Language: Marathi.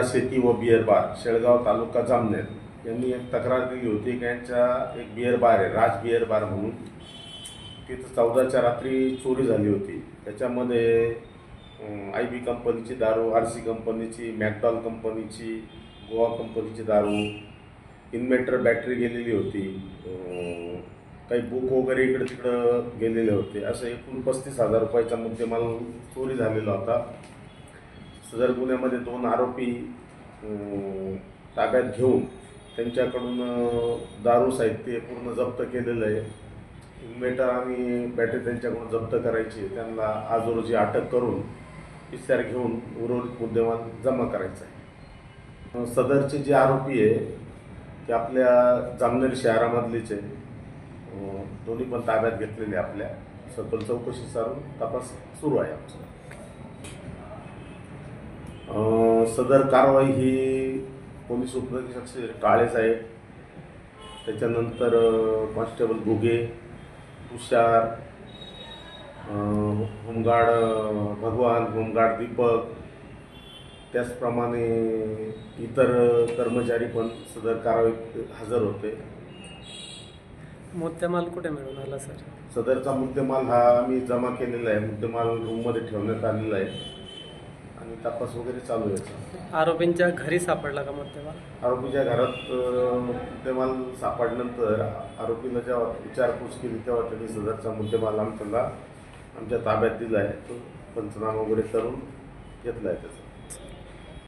शेती व बिअर बार शेळगाव तालुका जामनेर यांनी एक तक्रार दिली होती की यांच्या एक बिअर बार आहे राज बिअर बार म्हणून, तिथं 14च्या रात्री चोरी झाली होती। त्याच्यामध्ये IB कंपनीची दारू, RC कंपनीची, मॅकडॉल कंपनीची, गोवा कंपनीची दारू, इन्व्हर्टर बॅटरी गेलेली होती, काही बुक वगैरे इकडे तिकडं गेलेले होते। असं एकूण 35,000 रुपयाचा मुद्देमाल चोरी झालेला होता। सदर गुन्ह्यामध्ये 2 आरोपी ताब्यात घेऊन त्यांच्याकडून दारू साहित्य पूर्ण जप्त केलेलं आहे। इन्व्हर्टर आणि बॅटरी त्यांच्याकडून जप्त करायची, त्यांना आज रोजी अटक करून PCR घेऊन उर्वरित मुद्देमाल जमा करायचा आहे। सदरचे जे आरोपी आहे ते आपल्या जामनेर शहरामधलेच आहे, दोन्ही पण ताब्यात घेतलेले आपल्या। सखोल चौकशी चालून तपास सुरू आहे आमचा। सदर कारवाई ही पोलीस उपनिरीक्षक श्री काळे साहेब, त्याच्यानंतर कॉन्स्टेबल घुगे, तुषार, होमगार्ड भगवान, होमगार्ड दीपक, त्याचप्रमाणे इतर कर्मचारी पण सदर कारवाईत हजर होते। मुद्देमाल कुठे मिळून आला सर? सदरचा मुद्देमाल हा आम्ही जमा केलेला आहे, मुद्देमाल रूममध्ये ठेवण्यात आलेला आहे आणि तपास वगैरे चालू आहे। आरोपींच्या घरी सापडला का मुद्देमाल? आरोपीच्या घरात मुद्देमाल सापडल्यानंतर आरोपीला जेव्हा विचारपूस केली तेव्हा त्यांनी सदरचा मुद्देमाल आमच्या ताब्यात दिला आहे, तो पंचनामा वगैरे करून घेतला आहे त्याचा।